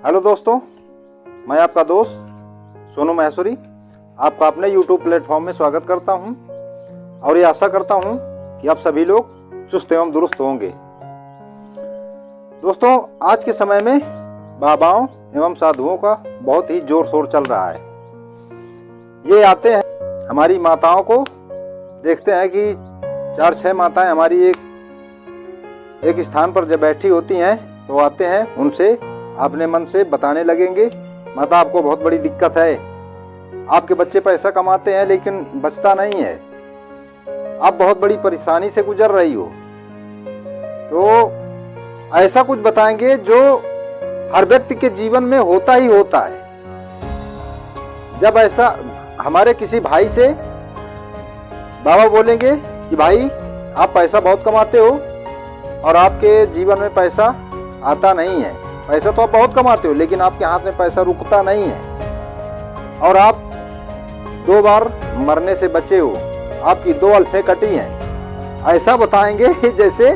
Hello दोस्तों, मैं आपका दोस्त सोनू महेश्वरी आपका अपने YouTube प्लेटफॉर्म में स्वागत करता हूं और ये आशा करता हूं कि आप सभी लोग चुस्त एवं दुरुस्त होंगे। दोस्तों, आज के समय में बाबाओं एवं साधुओं का बहुत ही जोर शोर चल रहा है। ये आते हैं, हमारी माताओं को देखते हैं कि 4-6 माताएं हमारी एक स्थान पर जब बैठी होती हैं तो आते हैं, उनसे अपने मन से बताने लगेंगे, माता आपको बहुत बड़ी दिक्कत है, आपके बच्चे पैसा कमाते हैं लेकिन बचता नहीं है, आप बहुत बड़ी परेशानी से गुजर रही हो। तो ऐसा कुछ बताएंगे जो हर व्यक्ति के जीवन में होता ही होता है। जब ऐसा हमारे किसी भाई से बाबा बोलेंगे कि भाई आप पैसा बहुत कमाते हो और आपके जीवन में पैसा आता नहीं है, पैसा तो आप बहुत कमाते हो लेकिन आपके हाथ में पैसा रुकता नहीं है और आप 2 बार मरने से बचे हो, आपकी 2 अल्फें कटी हैं। ऐसा बताएंगे जैसे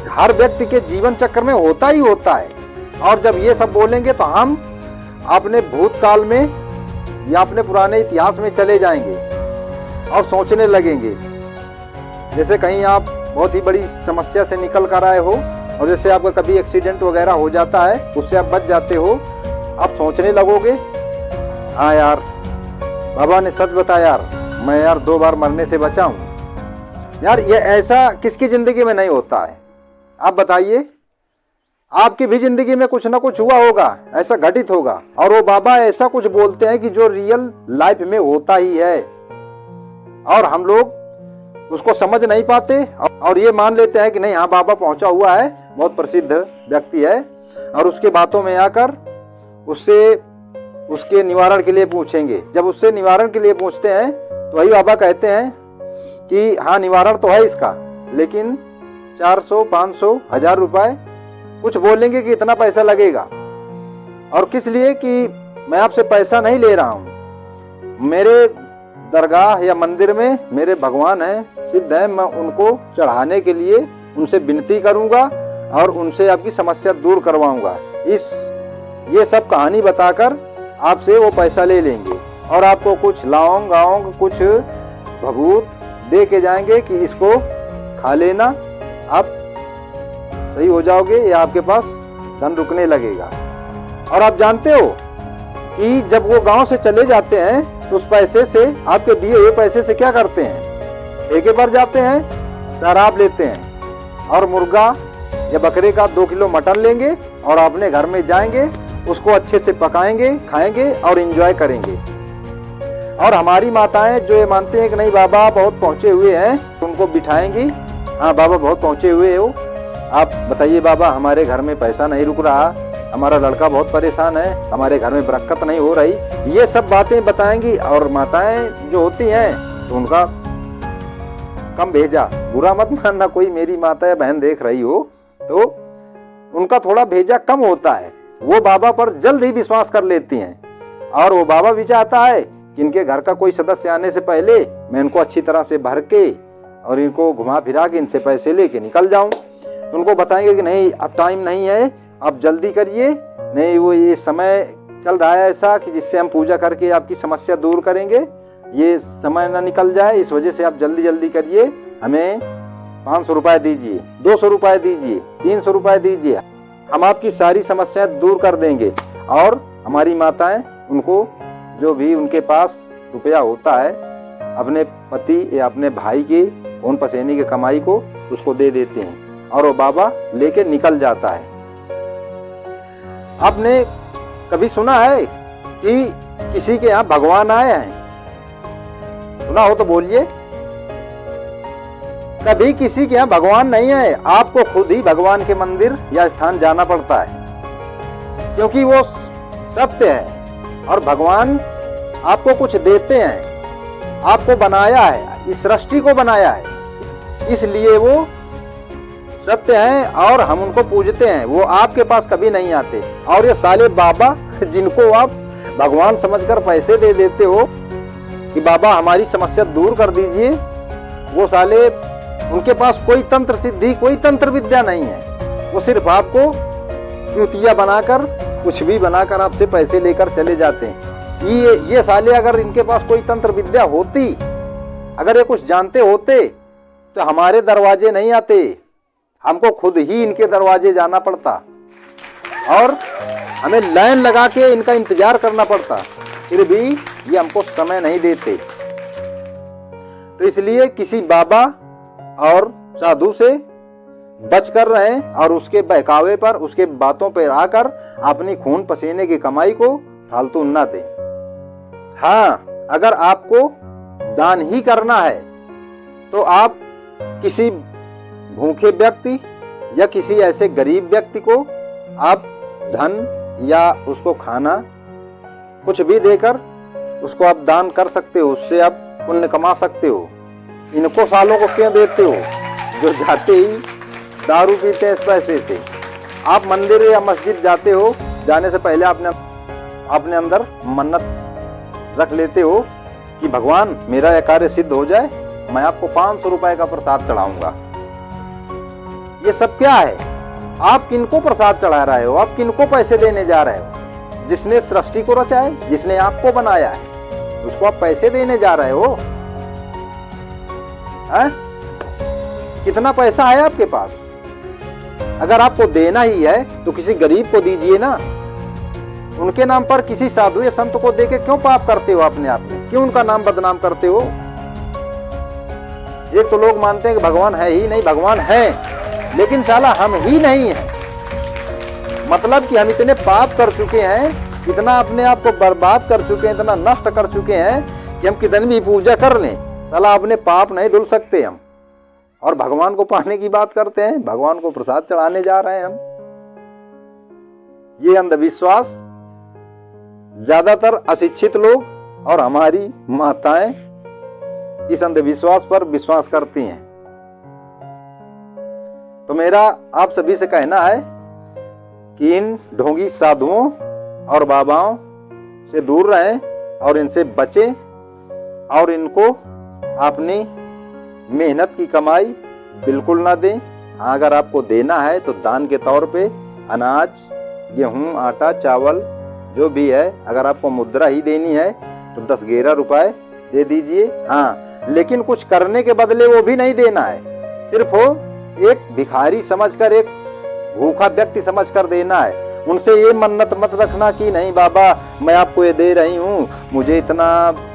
हर व्यक्ति के जीवन चक्र में होता ही होता है। और जब ये सब बोलेंगे तो हम अपने भूतकाल में या अपने पुराने इतिहास में चले जाएंगे और सोचने लगेंगे, जैसे कहीं आप बहुत ही बड़ी समस्या से निकल कर आए हो और जैसे आपका कभी एक्सीडेंट वगैरह हो जाता है, उससे आप बच जाते हो। आप सोचने लगोगे, हाँ यार बाबा ने सच बताया यार, मैं यार 2 बार मरने से बचा हूँ। यार ये ऐसा किसकी ज़िंदगी में नहीं होता है? आप बताइए, आपकी भी ज़िंदगी में कुछ ना कुछ हुआ होगा, ऐसा घटित होगा। और वो बाबा ऐसा कुछ बोलते हैं कि जो रियल लाइफ में होता ही है और हम लोग उसको समझ नहीं पाते और ये मान लेते हैं कि नहीं, हाँ बाबा पहुंचा हुआ है, बहुत प्रसिद्ध व्यक्ति है, और उसके बातों में आकर उससे उसके निवारण के लिए पूछेंगे। जब उससे निवारण के लिए पूछते हैं तो वही बाबा कहते हैं कि हाँ निवारण तो है इसका, लेकिन 400, 500, 1000 रुपए कुछ बोलेंगे कि इतना पैसा लगेगा। और किस लिए? कि मैं आपसे पैसा नहीं ले रहा हूँ, मेरे दरगाह या मंदिर में मेरे भगवान हैं, सिद्ध हैं, मैं उनको चढ़ाने के लिए उनसे विनती करूंगा और उनसे आपकी समस्या दूर करवाऊंगा। ये सब कहानी बताकर आपसे वो पैसा ले लेंगे और आपको कुछ लौंग आऊंग कुछ भभूत दे के जाएंगे कि इसको खा लेना, आप सही हो जाओगे या आपके पास धन रुकने लगेगा। और आप जानते हो कि जब वो गांव से चले जाते हैं तो उस पैसे से, आपके दिए हुए पैसे से क्या करते हैं? ठेके पर जाते हैं, शराब लेते हैं और मुर्गा या बकरे का 2 किलो मटन लेंगे और अपने घर में जाएंगे, उसको अच्छे से पकाएंगे, खाएंगे और एंजॉय करेंगे। और हमारी माताएं जो ये मानते हैं कि नहीं बाबा बहुत पहुंचे हुए हैं, उनको बिठाएंगी, हाँ बाबा बहुत पहुंचे हुए हो, आप बताइए बाबा हमारे घर में पैसा नहीं रुक रहा, हमारा लड़का बहुत परेशान है, हमारे घर में बरकत नहीं हो रही। ये सब बातें बताएंगी। और माताएं जो होती हैं तो उनका कम भेजा, बुरा मत मानना, कोई मेरी माता या बहन देख रही हो तो उनका थोड़ा भेजा कम होता है, वो बाबा पर जल्द ही विश्वास कर लेती हैं। और वो बाबा भी चाहता है कि इनके घर का कोई सदस्य आने से पहले मैं इनको अच्छी तरह से भर के और इनको घुमा फिरा के इनसे पैसे लेके निकल जाऊं। उनको बताएंगे कि नहीं अब टाइम नहीं है, आप जल्दी करिए, नहीं वो ये समय चल रहा है ऐसा कि जिससे हम पूजा करके आपकी समस्या दूर करेंगे, ये समय ना निकल जाए, इस वजह से आप जल्दी जल्दी करिए, हमें 500 रुपए दीजिए, 200 रुपए दीजिए, 300 रुपए दीजिए, हम आपकी सारी समस्याएं दूर कर देंगे। और हमारी माताएं उनको जो भी उनके पास रुपया होता है अपने पति या अपने भाई के खून पसीने की कमाई को उसको दे देते हैं और वो बाबा लेके निकल जाता है। आपने कभी सुना है कि किसी के यहाँ भगवान आए हैं? सुना हो तो बोलिए। कभी किसी के यहाँ भगवान नहीं है, आपको खुद ही भगवान के मंदिर या स्थान जाना पड़ता है, क्योंकि वो सत्य है और भगवान आपको कुछ देते हैं, आपको बनाया है, इस सृष्टि को बनाया है, इसलिए वो सत्य हैं और हम उनको पूजते हैं, वो आपके पास कभी नहीं आते। और ये साले बाबा जिनको आप भगवान समझकर पैसे दे देते हो कि बाबा हमारी समस्या दूर कर दीजिए, वो साले उनके पास कोई तंत्र सिद्धि, कोई तंत्र विद्या नहीं है, वो सिर्फ आपको चूतिया बनाकर कुछ भी बनाकर आपसे पैसे लेकर चले जाते हैं। ये साले अगर इनके पास कोई तंत्र विद्या होती, अगर ये कुछ जानते होते तो हमारे दरवाजे नहीं आते, हमको खुद ही इनके दरवाजे जाना पड़ता और हमें लाइन लगा के इनका इंतजार करना पड़ता। फिर भी ये हमको समय नहीं देते। तो इसलिए किसी बाबा और साधु से बच कर रहें और उसके बहकावे पर, उसके बातों पर आकर अपनी खून पसीने की कमाई को फालतू न दें। हाँ, अगर आपको दान ही करना है तो आप किसी भूखे व्यक्ति या किसी ऐसे गरीब व्यक्ति को आप धन या उसको खाना कुछ भी देकर उसको आप दान कर सकते हो, उससे आप पुण्य कमा सकते हो। इनको सालों को क्यों देते हो जो जाते ही दारू पीते हैं इस पैसे से? आप मंदिर या मस्जिद जाते हो, जाने से पहले आपने अपने अंदर मन्नत रख लेते हो कि भगवान मेरा यह कार्य सिद्ध हो जाए, मैं आपको 500 रुपए का प्रसाद चढ़ाऊंगा। ये सब क्या है? आप किनको प्रसाद चढ़ा रहे हो? आप किनको पैसे देने जा रहे हो? जिसने सृष्टि को रचा है, जिसने आपको बनाया है, उसको आप पैसे देने जा रहे हो? है? कितना पैसा है आपके पास? अगर आपको देना ही है तो किसी गरीब को दीजिए ना। उनके नाम पर किसी साधु या संत को देके क्यों पाप करते हो अपने आप में? क्यों उनका नाम बदनाम करते हो? एक तो लोग मानते हैं कि भगवान है ही नहीं, भगवान है लेकिन साला हम ही नहीं है। मतलब कि हम इतने पाप कर चुके हैं, इतना अपने आप को बर्बाद कर चुके हैं, इतना नष्ट कर चुके हैं कि हम कितनी भी पूजा कर लें, साला अपने पाप नहीं धुल सकते हम। और भगवान को पाने की बात करते हैं, भगवान को प्रसाद चढ़ाने जा रहे हैं हम। ये अंधविश्वास ज्यादातर अशिक्षित लोग और हमारी माताएं इस अंधविश्वास पर विश्वास करती हैं। तो मेरा आप सभी से कहना है कि इन ढोंगी साधुओं और बाबाओं से दूर रहें और इनसे बचें और इनको अपनी मेहनत की कमाई बिल्कुल ना दें। अगर आपको देना है तो दान के तौर पे अनाज, गेहूं, आटा, चावल जो भी है, अगर आपको मुद्रा ही देनी है तो 10-11 रुपए दे दीजिए। हाँ, लेकिन कुछ करने के बदले वो भी नहीं देना है, सिर्फ वो एक भिखारी समझकर, एक भूखा व्यक्ति समझकर देना है। उनसे ये मन्नत मत रखना कि नहीं बाबा मैं आपको ये दे रही हूँ, मुझे इतना,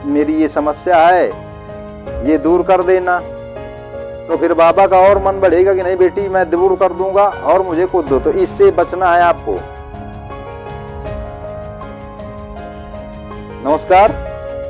मेरी ये समस्या है, ये दूर कर देना। तो फिर बाबा का और मन बढ़ेगा कि नहीं बेटी मैं दूर कर दूंगा और मुझे खुद दो। तो इससे बचना है आपको। नमस्कार।